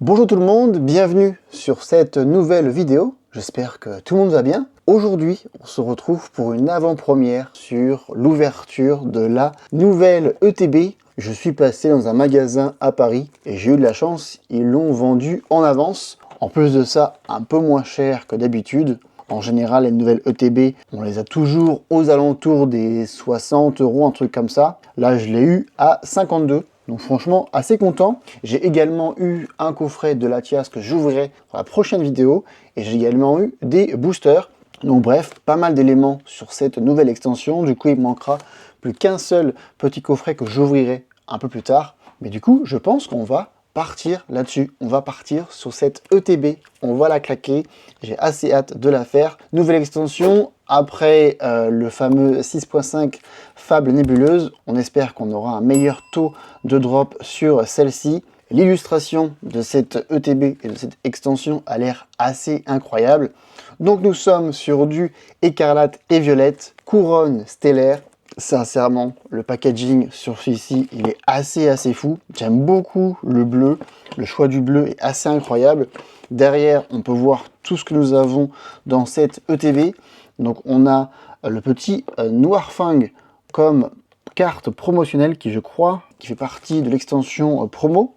Bonjour tout le monde, bienvenue sur cette nouvelle vidéo. J'espère que tout le monde va bien. Aujourd'hui, on se retrouve pour une avant-première sur l'ouverture de la nouvelle ETB. Je suis passé dans un magasin à Paris et j'ai eu de la chance, ils l'ont vendu en avance. En plus de ça, un peu moins cher que d'habitude. En général, les nouvelles ETB, on les a toujours aux alentours des 60 €, un truc comme ça. Là, je l'ai eu à 52 €. Donc franchement, assez content. J'ai également eu un coffret de Latias que j'ouvrirai pour la prochaine vidéo. Et j'ai également eu des boosters. Donc bref, pas mal d'éléments sur cette nouvelle extension. Du coup, il me manquera plus qu'un seul petit coffret que j'ouvrirai un peu plus tard. Mais du coup, je pense qu'on va partir là-dessus. On va partir sur cette ETB. On va la claquer. J'ai assez hâte de la faire. Nouvelle extension. Après le fameux 6.5 Fable Nébuleuse, on espère qu'on aura un meilleur taux de drop sur celle-ci. L'illustration de cette ETB et de cette extension a l'air assez incroyable. Donc nous sommes sur du écarlate et violette, couronne stellaire. Sincèrement, le packaging sur celui-ci, il est assez fou. J'aime beaucoup le bleu. Le choix du bleu est assez incroyable. Derrière, on peut voir tout ce que nous avons dans cette ETB. Donc on a le petit Noirfang comme carte promotionnelle qui, je crois, qui fait partie de l'extension promo.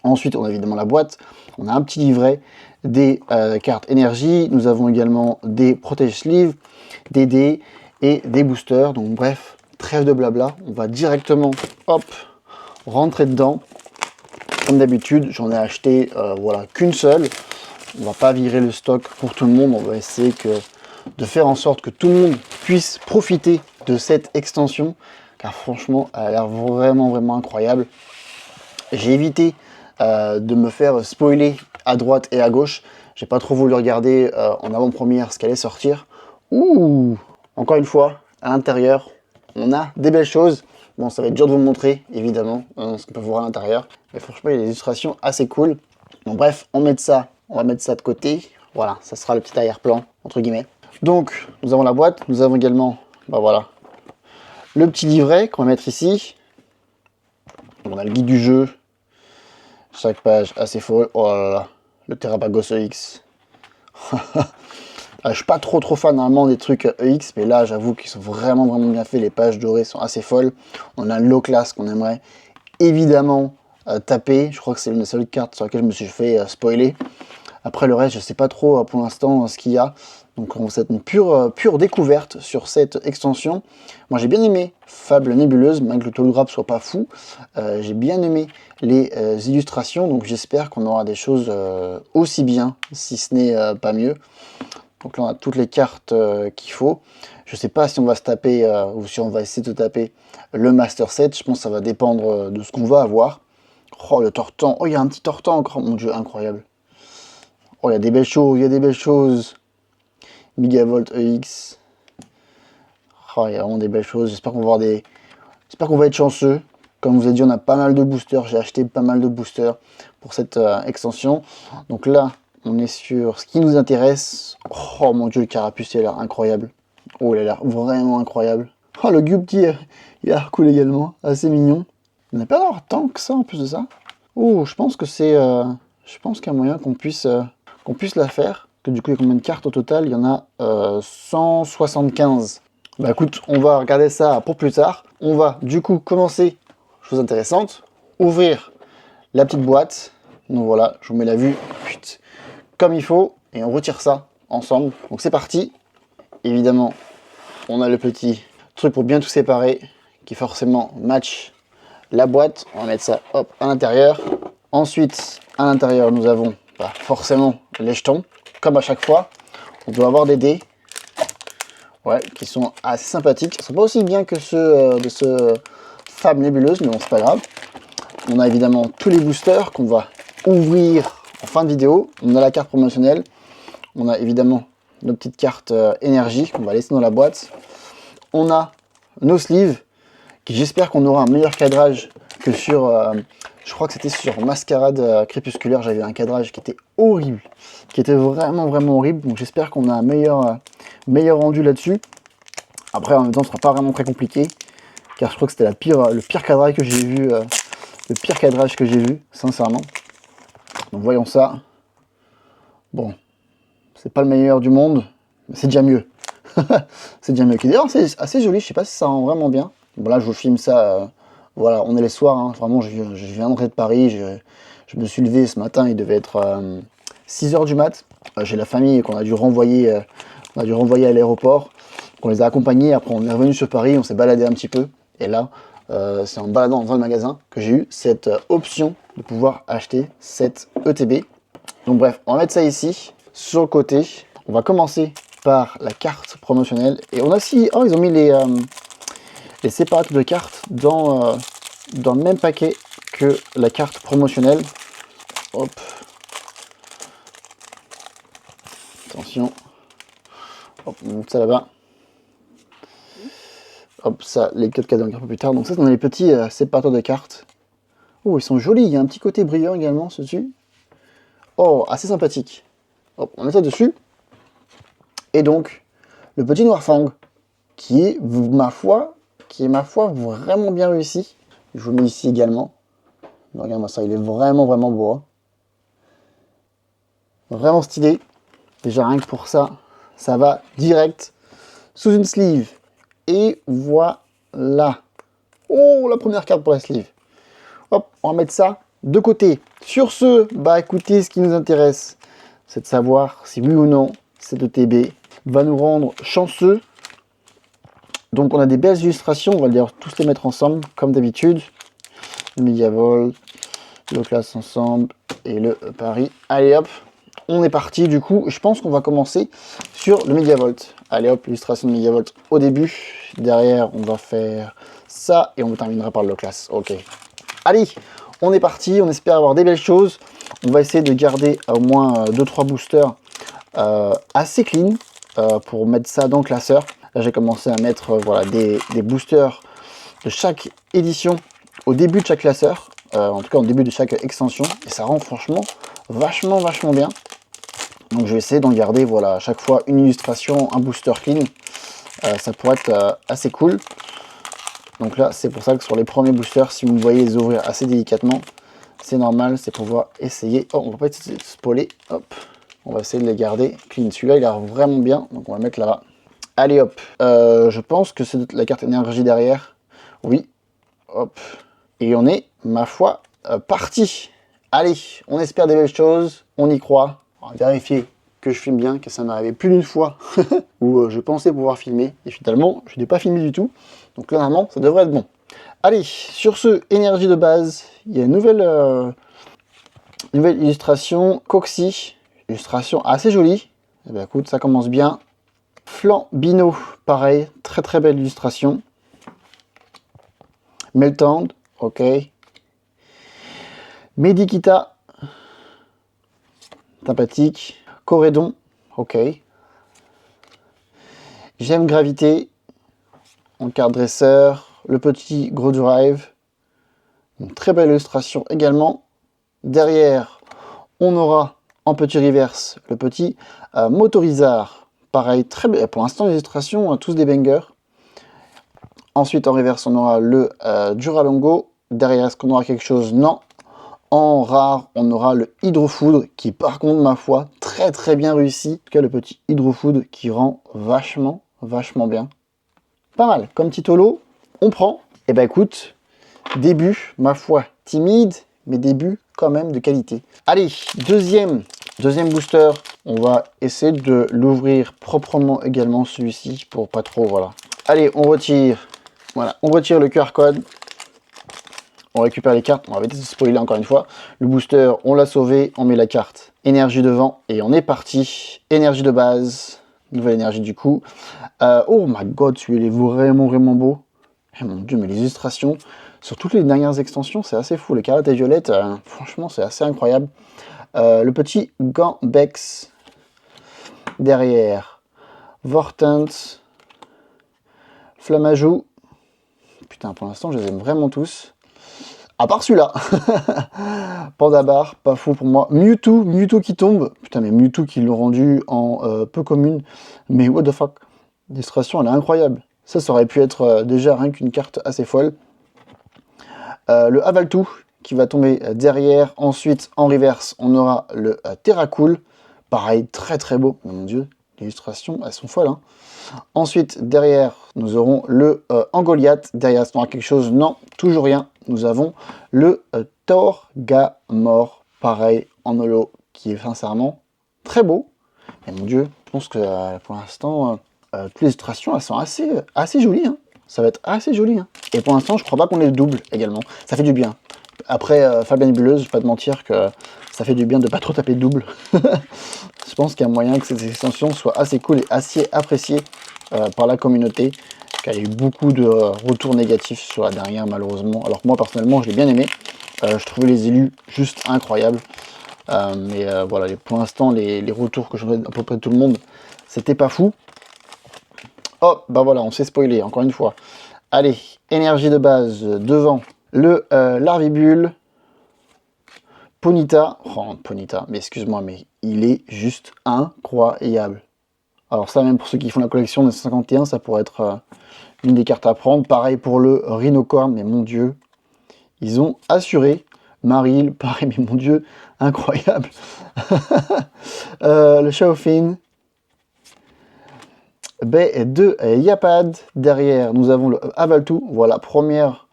Ensuite, on a évidemment la boîte. On a un petit livret, des cartes énergie. Nous avons également des protège sleeves, des dés et des boosters. Donc bref, trêve de blabla. On va directement, hop, rentrer dedans. Comme d'habitude, j'en ai acheté voilà, qu'une seule. On va pas virer le stock pour tout le monde. On va essayer de faire en sorte que tout le monde puisse profiter de cette extension. Car franchement, elle a l'air vraiment incroyable. J'ai évité de me faire spoiler à droite et à gauche. J'ai pas trop voulu regarder en avant-première ce qu'allait sortir. Ouh! Encore une fois, à l'intérieur, on a des belles choses. Bon, ça va être dur de vous montrer, évidemment, ce qu'on peut voir à l'intérieur. Mais franchement, il y a des illustrations assez cool. Donc bref, on va mettre ça de côté. Voilà, ça sera le petit arrière-plan, entre guillemets. Donc, nous avons la boîte. Nous avons également, bah voilà, le petit livret qu'on va mettre ici. On a le guide du jeu. Chaque page assez folle. Oh là là, le Terrapagos EX. Je suis pas trop fan normalement des trucs EX, mais là j'avoue qu'ils sont vraiment bien faits. Les pages dorées sont assez folles. On a low class qu'on aimerait évidemment taper. Je crois que c'est l'une des seules cartes sur laquelle je me suis fait spoiler. Après le reste, je sais pas trop pour l'instant ce qu'il y a. Donc on va être une pure découverte sur cette extension. Moi j'ai bien aimé Fable Nébuleuse, malgré que le taux de drop soit pas fou. J'ai bien aimé les illustrations, donc j'espère qu'on aura des choses aussi bien, si ce n'est pas mieux. Donc là on a toutes les cartes qu'il faut. Je sais pas si on va se taper ou si on va essayer de taper le Master Set. Je pense que ça va dépendre de ce qu'on va avoir. Oh le Tortan, oh il y a un petit Tortan encore, mon dieu, incroyable. Oh il y a des belles choses, Megavolt EX. Oh, il y a vraiment des belles choses. J'espère qu'on va avoir des. J'espère qu'on va être chanceux. Comme je vous ai dit, on a pas mal de boosters. J'ai acheté pas mal de boosters pour cette extension. Donc là, on est sur ce qui nous intéresse. Oh mon dieu, le carapuce, il a l'air incroyable. Oh, il a l'air vraiment incroyable. Oh, le Gupti, il a l'air cool également. Assez mignon. Il n'y en a pas d'avoir tant que ça en plus de ça. Oh, je pense que c'est. Je pense qu'il y a moyen qu'on puisse la faire. Que du coup, il y a combien de cartes au total? Il y en a 175. Bah écoute, on va regarder ça pour plus tard. On va du coup commencer, chose intéressante, ouvrir la petite boîte. Donc voilà, je vous mets la vue comme il faut et on retire ça ensemble. Donc c'est parti. Évidemment, on a le petit truc pour bien tout séparer qui forcément match la boîte. On va mettre ça hop à l'intérieur. Ensuite, à l'intérieur, nous avons forcément les jetons. Comme à chaque fois, on doit avoir des dés. Ouais, qui sont assez sympathiques. Ils sont pas aussi bien que ceux de ce Fable Nébuleuse, mais bon, c'est pas grave. On a évidemment tous les boosters qu'on va ouvrir en fin de vidéo. On a la carte promotionnelle. On a évidemment nos petites cartes énergie qu'on va laisser dans la boîte. On a nos sleeves, qui j'espère qu'on aura un meilleur cadrage que sur... je crois que c'était sur Mascarade Crépusculaire. J'avais un cadrage qui était horrible, qui était vraiment horrible. Donc j'espère qu'on a un meilleur rendu là-dessus. Après, en même temps, ce sera pas vraiment très compliqué, car je crois que c'était le pire cadrage que j'ai vu, sincèrement. Donc voyons ça. Bon, c'est pas le meilleur du monde, mais c'est déjà mieux. C'est déjà mieux. D'ailleurs, c'est assez joli, je sais pas si ça rend vraiment bien. Bon là, je vous filme ça, voilà, on est les soirs, hein. Vraiment, je viendrai de Paris, je me suis levé ce matin, il devait être 6 h du mat. J'ai la famille qu'on a dû renvoyer, à l'aéroport. On les a accompagnés, après on est revenu sur Paris, on s'est baladé un petit peu. Et là, c'est en baladant dans le magasin que j'ai eu cette option de pouvoir acheter cette ETB. Donc bref, on va mettre ça ici, sur le côté. On va commencer par la carte promotionnelle. Et on a aussi, oh, ils ont mis les séparateurs de cartes dans le même paquet que la carte promotionnelle. Hop. Attention. Hop, on monte ça là-bas. Hop, ça, les 4 cadeaux un peu plus tard. Donc ça, c'est dans les petits séparateurs de cartes. Oh, ils sont jolis. Il y a un petit côté brillant également dessus. Oh, assez sympathique. Hop, on met ça dessus. Et donc, le petit Noir Fang, qui est ma foi vraiment bien réussi. Je vous le mets ici également. Regarde-moi ça, il est vraiment beau. Hein. Vraiment stylé. Déjà rien que pour ça, ça va direct sous une sleeve. Et voilà. Oh, la première carte pour la sleeve. Hop, on va mettre ça de côté. Sur ce, bah écoutez, ce qui nous intéresse, c'est de savoir si oui ou non cette ETB va nous rendre chanceux. Donc on a des belles illustrations, on va dire tous les mettre ensemble, comme d'habitude. Le Mediavolt, le Classe ensemble et le Paris. Allez hop, on est parti du coup. Je pense qu'on va commencer sur le Mediavolt. Allez hop, illustration de Mediavolt au début. Derrière, on va faire ça et on terminera par le Classe. Ok. Allez, on est parti, on espère avoir des belles choses. On va essayer de garder au moins 2-3 boosters assez clean pour mettre ça dans le classeur. Là, j'ai commencé à mettre voilà, des boosters de chaque édition au début de chaque classeur, en tout cas au début de chaque extension, et ça rend franchement vachement bien. Donc je vais essayer d'en garder voilà, à chaque fois une illustration, un booster clean. Ça pourrait être assez cool. Donc là, c'est pour ça que sur les premiers boosters, si vous me voyez les ouvrir assez délicatement, c'est normal, c'est pour pouvoir essayer. Oh, on va pas essayer de spoiler. Hop, on va essayer de les garder clean. Celui-là, il a l'air vraiment bien, donc on va le mettre là-bas. Allez hop, je pense que c'est la carte énergie derrière. Oui, hop. Et on est, ma foi, parti. Allez, on espère des belles choses, on y croit. On va vérifier que je filme bien, que ça m'est arrivé plus d'une fois où je pensais pouvoir filmer et finalement je n'ai pas filmé du tout. Donc là normalement ça devrait être bon. Allez, sur ce, énergie de base, il y a une nouvelle illustration, Coxy, illustration assez jolie. Et bien écoute, ça commence bien. Flambino, pareil, très belle illustration. Meltand, ok. Medikita, sympathique. Corédon, ok. J'aime Gravité, en carte dresseur. Le petit Gros Drive, une très belle illustration également. Derrière, on aura en petit reverse le petit Motorizar. Pareil, très belle. Pour l'instant, les illustrations, tous des bangers. Ensuite, en reverse, on aura le Duralongo. Derrière, est-ce qu'on aura quelque chose? Non. En rare, on aura le Hydrofoudre, qui par contre, ma foi, très bien réussi. En tout cas, le petit Hydrofoudre qui rend vachement bien. Pas mal, comme petit holo, on prend. Et ben écoute, début, ma foi, timide, mais début quand même de qualité. Allez, deuxième booster. On va essayer de l'ouvrir proprement également, celui-ci, pour pas trop, voilà. Allez, on retire, voilà, on retire le QR code. On récupère les cartes, on va éviter de spoiler encore une fois. Le booster, on l'a sauvé, on met la carte énergie devant et on est parti. Énergie de base, nouvelle énergie du coup. Oh my god, celui-là est vraiment beau. Eh, mon dieu, mais les illustrations sur toutes les dernières extensions, c'est assez fou. Les carottes et violettes, franchement, c'est assez incroyable. Le petit Gambex derrière. Vortent, Flamajou. Putain, pour l'instant, je les aime vraiment tous. À part celui-là. Pandabar, pas fou pour moi. Mewtwo qui tombe. Putain, mais Mewtwo qui l'ont rendu en peu commune. Mais what the fuck. L'illustration, elle est incroyable. Ça aurait pu être déjà rien qu'une carte assez folle. Le Avaltou, qui va tomber derrière. Ensuite, en reverse, on aura le Terracool. Pareil, très très beau. Mon Dieu, les illustrations, elles sont folles. Hein. Ensuite, derrière, nous aurons le Angoliath. Derrière, on aura quelque chose. Non, toujours rien. Nous avons le Torgamor. Pareil, en holo, qui est sincèrement très beau. Et mon Dieu, je pense que pour l'instant, toutes les illustrations, elles sont assez jolies. Hein. Ça va être assez joli. Hein. Et pour l'instant, je crois pas qu'on ait le double également. Ça fait du bien. Après, Fable Nébuleuse, je vais pas te mentir que ça fait du bien de pas trop taper double. Je pense qu'il y a moyen que cette extension soit assez cool et assez appréciée par la communauté. Car il y a eu beaucoup de retours négatifs sur la dernière, malheureusement. Alors moi, personnellement, je l'ai bien aimé. Je trouvais les élus juste incroyables. Mais voilà, pour l'instant, les retours que je vois à peu près de tout le monde, c'était pas fou. Oh, bah voilà, on s'est spoilé, encore une fois. Allez, énergie de base devant le Larvibule. Ponyta, oh Ponyta, mais excuse-moi, mais il est juste incroyable. Alors ça, même pour ceux qui font la collection de 51, ça pourrait être une des cartes à prendre. Pareil pour le Rhinocorn, mais mon Dieu, ils ont assuré. Maril, pareil, mais mon Dieu, incroyable. Le Chaofin. B2 Yapad. Derrière, nous avons le Avaltou. Voilà, première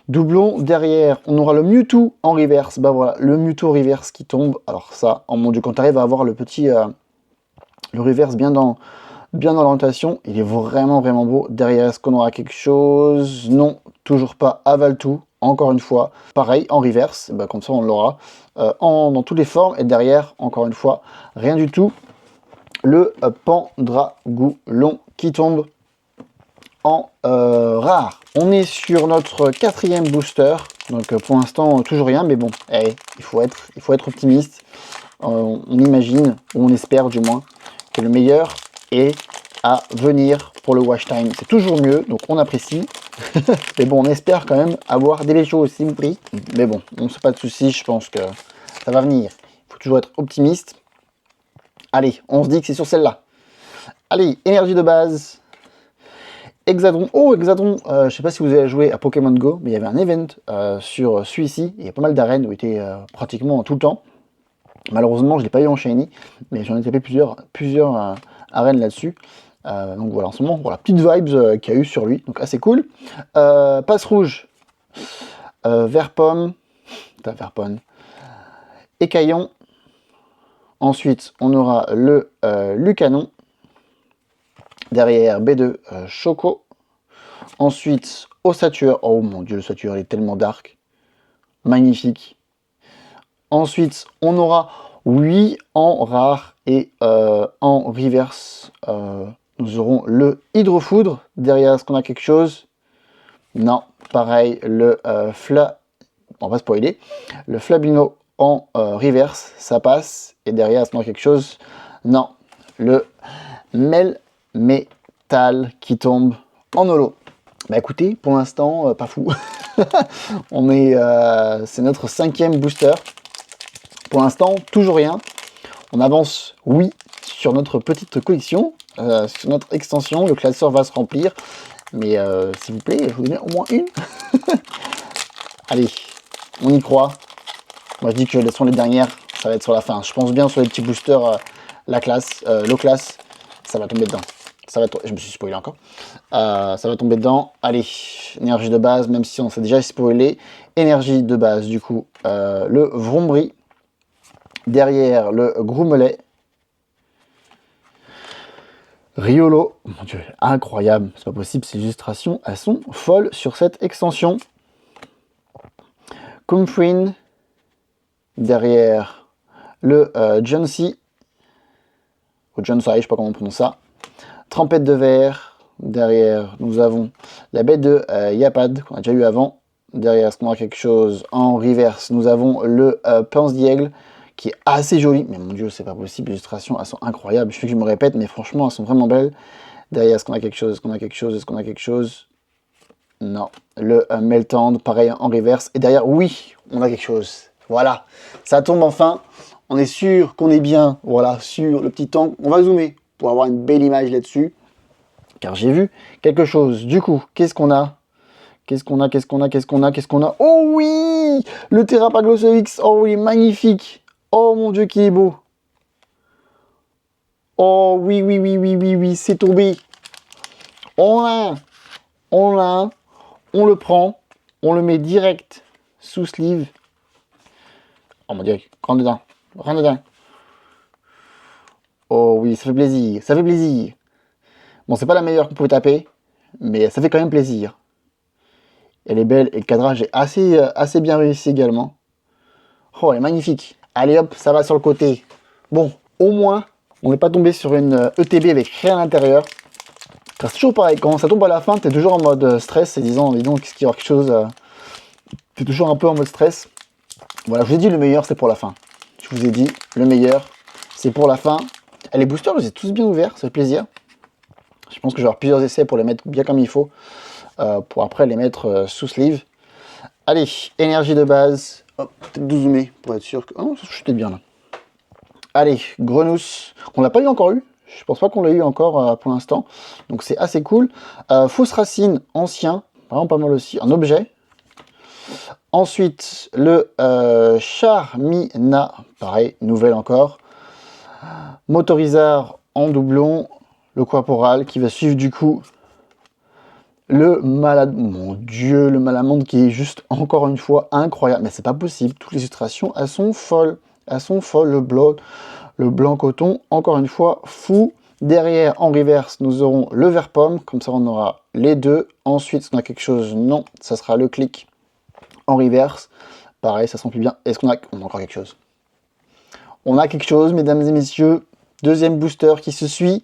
doublon. Derrière, on aura le Mewtwo en reverse. Bah voilà, le Mewtwo reverse qui tombe. Alors ça, oh mon Dieu, quand tu arrives à avoir le petit... le reverse bien dans l'orientation, il est vraiment beau. Derrière, est-ce qu'on aura quelque chose? Non, toujours pas. Avaltou, encore une fois. Pareil, en reverse, bah, comme ça on l'aura dans toutes les formes. Et derrière, encore une fois, rien du tout. Le Pandragoulon qui tombe en rare. On est sur notre 4e booster. Donc pour l'instant, toujours rien. Mais bon, il faut être optimiste. On imagine, ou on espère du moins, que le meilleur est à venir pour le watch time. C'est toujours mieux, donc on apprécie. Mais bon, on espère quand même avoir des belles choses, s'il vous plaît. Mais bon, on ne se fait pas de soucis, je pense que ça va venir. Il faut toujours être optimiste. Allez, on se dit que c'est sur celle-là. Allez, énergie de base. Hexadron. Oh, Hexadron, je ne sais pas si vous avez joué à Pokémon Go, mais il y avait un event sur celui-ci. Il y a pas mal d'arènes où il était pratiquement tout le temps. Malheureusement, je ne l'ai pas eu en Shiny, mais j'en ai tapé plusieurs arènes là-dessus. Donc voilà, en ce moment, voilà, petite vibes qu'il y a eu sur lui, donc assez cool. Passe rouge, vert pomme, écaillon. Ensuite, on aura le Lucanon. Derrière, B2, Choco. Ensuite, Ossature. Oh mon Dieu, le Ossature, il est tellement dark. Magnifique. Ensuite, on aura 8 en rare et en reverse. Nous aurons le Hydrofoudre. Derrière, est-ce qu'on a quelque chose? Non. Pareil, le on va spoiler. Le Flabino en reverse, ça passe. Et derrière, est-ce qu'on a quelque chose? Non. Le Melmetal qui tombe en holo. Bah écoutez, pour l'instant, pas fou. On est, c'est notre 5e booster. Pour l'instant, toujours rien. On avance, oui, sur notre petite collection, sur notre extension. Le classeur va se remplir. Mais s'il vous plaît, je vous donne au moins une. Allez, on y croit. Moi, je dis que ce sont les dernières. Ça va être sur la fin. Je pense bien sur les petits boosters, la classe, low class, ça va tomber dedans. Ça va je me suis spoilé encore. Ça va tomber dedans. Allez, énergie de base, même si on s'est déjà spoilé. Énergie de base, du coup, le Vrombri. Derrière, le Groomelet. Riolo. Mon Dieu, incroyable. C'est pas possible, ces illustrations, elles sont folles sur cette extension. Comfreen. Derrière, le Johnsy. Ou Johnsy, je sais pas comment on prononce ça. Trempette de verre. Derrière, nous avons la bête de Yapad, qu'on a déjà eu avant. Derrière, est-ce qu'on aura quelque chose en reverse? Nous avons le Pince d'Aigle, qui est assez joli. Mais mon Dieu, c'est pas possible, les illustrations, elles sont incroyables. Je sais que je me répète, mais franchement, elles sont vraiment belles. Derrière, est-ce qu'on a quelque chose? Est-ce qu'on a quelque chose? Est-ce qu'on a quelque chose? Non. Le Meltand, pareil, en reverse. Et derrière, oui, on a quelque chose. Voilà, ça tombe enfin. On est sûr qu'on est bien, voilà, sur le petit tank. On va zoomer pour avoir une belle image là-dessus. Car j'ai vu quelque chose. Du coup, qu'est-ce qu'on a? Qu'est-ce qu'on a? Qu'est-ce qu'on a? Qu'est-ce qu'on a? Qu'est-ce qu'on a? Oh oui! Le Terrapagos EX. Oh oui, magnifique. Oh mon Dieu, qui est beau. Oh oui, oui, oui, oui, oui, oui, c'est tombé. On l'a. On l'a. On le prend. On le met direct sous sleeve. Oh mon Dieu, rentre dedans. Rentre dedans. Oh oui, ça fait plaisir. Ça fait plaisir. Bon, c'est pas la meilleure qu'on pouvait taper, mais ça fait quand même plaisir. Elle est belle et le cadrage est assez bien réussi également. Oh, elle est magnifique. Allez hop, ça va sur le côté. Bon, au moins, on n'est pas tombé sur une ETB avec rien à l'intérieur. C'est toujours pareil, quand ça tombe à la fin, tu es toujours en mode stress, et disons, dis donc, qu'est-ce qu'il y aura quelque chose... tu es toujours un peu en mode stress. Voilà, je vous ai dit, le meilleur, c'est pour la fin. Je vous ai dit, le meilleur, c'est pour la fin. Et les boosters, je les ai tous bien ouverts, ça fait plaisir. Je pense que je vais avoir plusieurs essais pour les mettre bien comme il faut. Pour après les mettre sous sleeve. Allez, énergie de base. Hop, peut-être de zoomer pour être sûr que... Oh non, ça chutait bien là. Allez, Grenousse. On l'a pas eu encore eu. Je pense pas qu'on l'a eu encore pour l'instant. Donc c'est assez cool. Fausse racine, ancien. Vraiment pas mal aussi. Un objet. Ensuite, le Charmina. Pareil, nouvelle encore. Motorisard en doublon. Le corporal qui va suivre du coup le malade, mon Dieu, le Malamonde qui est juste encore une fois incroyable. Mais c'est pas possible, toutes les illustrations, elles sont folles. Elles sont folles, le blanc coton, encore une fois, fou. Derrière, en reverse, nous aurons le vert pomme, comme ça on aura les deux. Ensuite, on a quelque chose, non, ça sera le clic en reverse. Pareil, ça s'emplit bien. Est-ce qu'on a encore quelque chose? On a quelque chose, mesdames et messieurs. Deuxième booster qui se suit.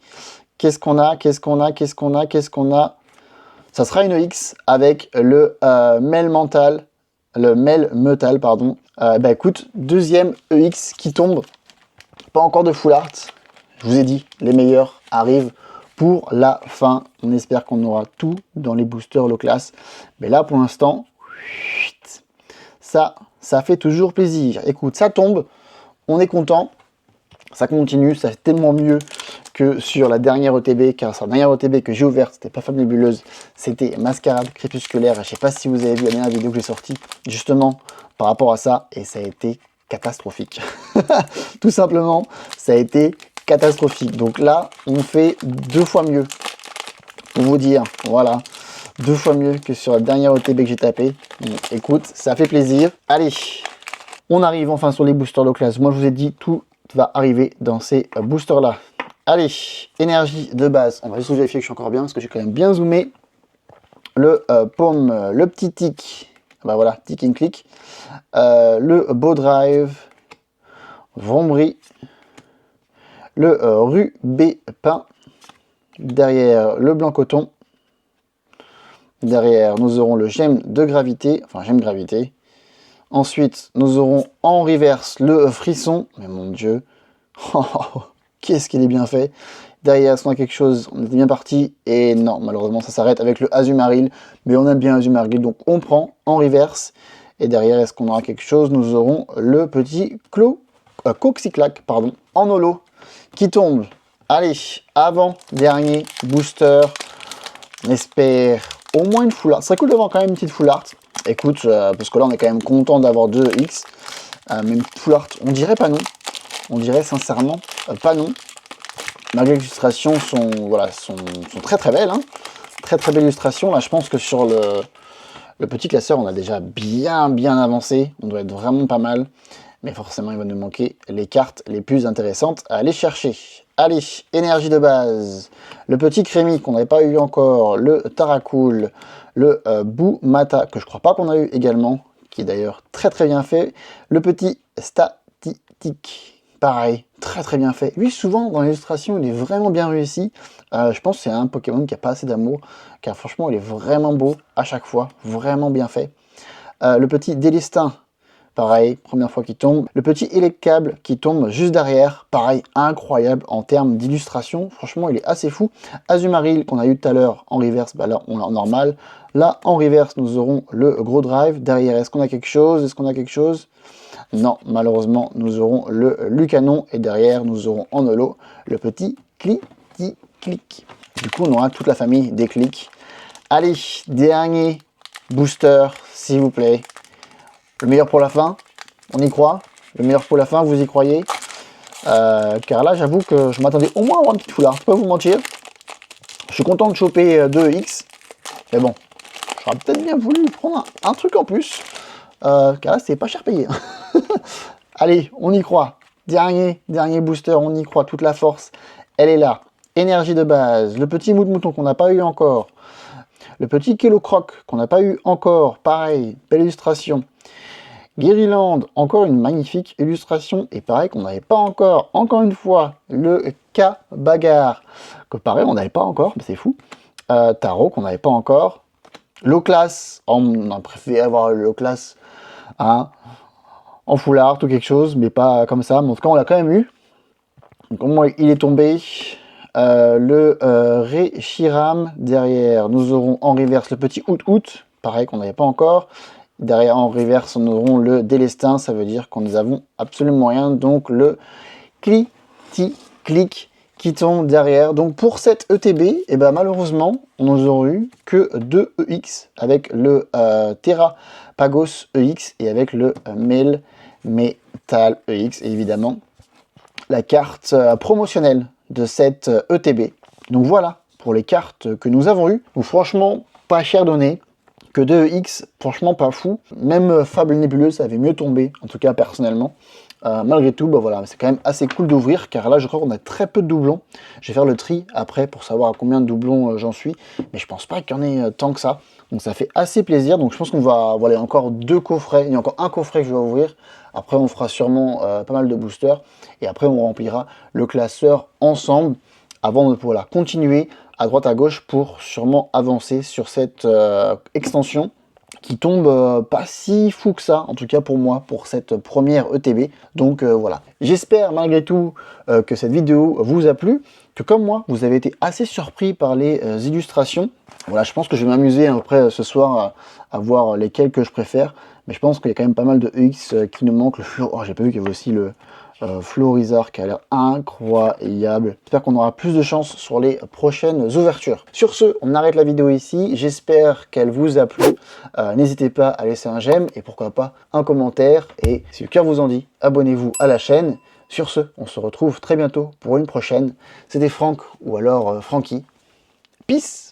Qu'est-ce qu'on a? Qu'est-ce qu'on a? Qu'est-ce qu'on a? Qu'est-ce qu'on a? Ça sera une EX avec le Mel Metal, pardon. Bah écoute, deuxième EX qui tombe. Pas encore de full art. Je vous ai dit, les meilleurs arrivent pour la fin. On espère qu'on aura tout dans les boosters low class. Mais là, pour l'instant, ça fait toujours plaisir. Écoute, ça tombe. On est content. Ça continue, ça fait tellement mieux que sur la dernière ETB, car sur la dernière ETB que j'ai ouverte, c'était pas fabuleuse, c'était Mascarade Crépusculaire. Je sais pas si vous avez vu la dernière vidéo que j'ai sortie, justement, par rapport à ça, et ça a été catastrophique. Tout simplement, ça a été catastrophique. Donc là, on fait 2 fois mieux, pour vous dire, voilà, 2 fois mieux que sur la dernière ETB que j'ai tapé. Donc, écoute, ça fait plaisir. Allez, on arrive enfin sur les boosters low class. Moi, je vous ai dit, tout va arriver dans ces boosters là. Allez, énergie de base. On va juste vérifier que je suis encore bien parce que j'ai quand même bien zoomé. Le paume, le petit tic. Bah voilà, tic and click. Le beau drive. Vrombri. Le rubé peint. Derrière, le blanc coton. Derrière, nous aurons le gemme de gravité. Enfin, gemme gravité. Ensuite, nous aurons en reverse le frisson. Mais mon Dieu. Qu'est-ce qu'il est bien fait. Derrière, est-ce qu'on a quelque chose? On était bien parti. Et non, malheureusement, ça s'arrête avec le Azumarill. Mais on aime bien Azumarill, donc on prend en reverse. Et derrière, est-ce qu'on aura quelque chose? Nous aurons le petit Coxiclac, pardon, en holo, qui tombe. Allez, avant-dernier booster. On espère au moins une full art. Ça serait cool d'avoir quand même une petite full art. Écoute, parce que là, on est quand même content d'avoir 2 X. Mais une full art, on dirait pas non. On dirait sincèrement pas non. Malgré les illustrations sont très très belles. Hein. Très très belles illustrations. Là, je pense que sur le petit classeur, on a déjà bien avancé. On doit être vraiment pas mal. Mais forcément, il va nous manquer les cartes les plus intéressantes à aller chercher. Allez, énergie de base. Le petit Crémy qu'on n'avait pas eu encore. Le Taracool. Le Boumata, que je crois pas qu'on a eu également. Qui est d'ailleurs très très bien fait. Le petit Static. Pareil, très très bien fait. Lui, souvent, dans l'illustration, il est vraiment bien réussi. Je pense que c'est un Pokémon qui n'a pas assez d'amour, car franchement, il est vraiment beau à chaque fois, vraiment bien fait. Le petit Délestin, pareil, première fois qu'il tombe. Le petit Electable qui tombe juste derrière, pareil, incroyable en termes d'illustration. Franchement, il est assez fou. Azumarill, qu'on a eu tout à l'heure en reverse, bah là, on l'a en normal. Là, en reverse, nous aurons le gros drive. Derrière, est-ce qu'on a quelque chose? Est-ce qu'on a quelque chose? Non, malheureusement, nous aurons le Lucanon et derrière, nous aurons en holo le petit clic. Du coup, on aura toute la famille des clics. Allez, dernier booster, s'il vous plaît. Le meilleur pour la fin, on y croit. Le meilleur pour la fin, vous y croyez. Car là, j'avoue que je m'attendais au moins à avoir un petit foulard. Je peux pas vous mentir. Je suis content de choper 2X. Mais bon, j'aurais peut-être bien voulu prendre un truc en plus. Car là, c'est pas cher payé. Allez, on y croit. Dernier booster, on y croit. Toute la force, elle est là. Énergie de base. Le petit mou de mouton qu'on n'a pas eu encore. Le petit Kelo Croc qu'on n'a pas eu encore. Pareil, belle illustration. Guériland, encore une magnifique illustration, et pareil qu'on n'avait pas encore une fois, le K Bagarre, que pareil on n'avait pas encore, mais c'est fou. Tarot qu'on n'avait pas encore. L'Oclass, on a préféré avoir l'Oclass hein, en foulard ou quelque chose, mais pas comme ça, mais en tout cas on l'a quand même eu. Donc au moins il est tombé. Le Reshiram derrière, nous aurons en reverse le petit Out, pareil qu'on n'avait pas encore. Derrière en reverse, nous aurons le Délestin, ça veut dire qu'on nous avons absolument rien. Donc le Click qui tombe derrière. Donc pour cette ETB, eh ben, malheureusement, on nous aura eu que 2 EX avec le Terra Pagos EX et avec le Mel Metal EX, et évidemment la carte promotionnelle de cette ETB. Donc voilà pour les cartes que nous avons eues. Donc franchement, pas cher donné. Que 2X, franchement pas fou. Même Fable Nébuleuse, ça avait mieux tombé, en tout cas personnellement. Malgré tout, bah voilà, c'est quand même assez cool d'ouvrir, car là je crois qu'on a très peu de doublons. Je vais faire le tri après pour savoir à combien de doublons j'en suis, mais je pense pas qu'il y en ait tant que ça. Donc ça fait assez plaisir, donc je pense qu'on va, voilà, encore 2 coffrets, il y a encore un coffret que je vais ouvrir. Après on fera sûrement pas mal de boosters, et après on remplira le classeur ensemble, avant de voilà, continuer à droite à gauche pour sûrement avancer sur cette extension qui tombe pas si fou que ça, en tout cas pour moi, pour cette première ETB. Donc voilà, j'espère malgré tout que cette vidéo vous a plu, que comme moi, vous avez été assez surpris par les illustrations. Voilà, je pense que je vais m'amuser après ce soir à voir lesquels que je préfère, mais je pense qu'il y a quand même pas mal de EX qui nous manquent. Oh, j'ai pas vu qu'il y avait aussi le Florizard qui a l'air incroyable. J'espère qu'on aura plus de chance sur les prochaines ouvertures. Sur ce, on arrête la vidéo ici. J'espère qu'elle vous a plu. N'hésitez pas à laisser un j'aime et pourquoi pas un commentaire. Et si le cœur vous en dit, abonnez-vous à la chaîne. Sur ce, on se retrouve très bientôt pour une prochaine. C'était Franck ou alors Francky. Peace!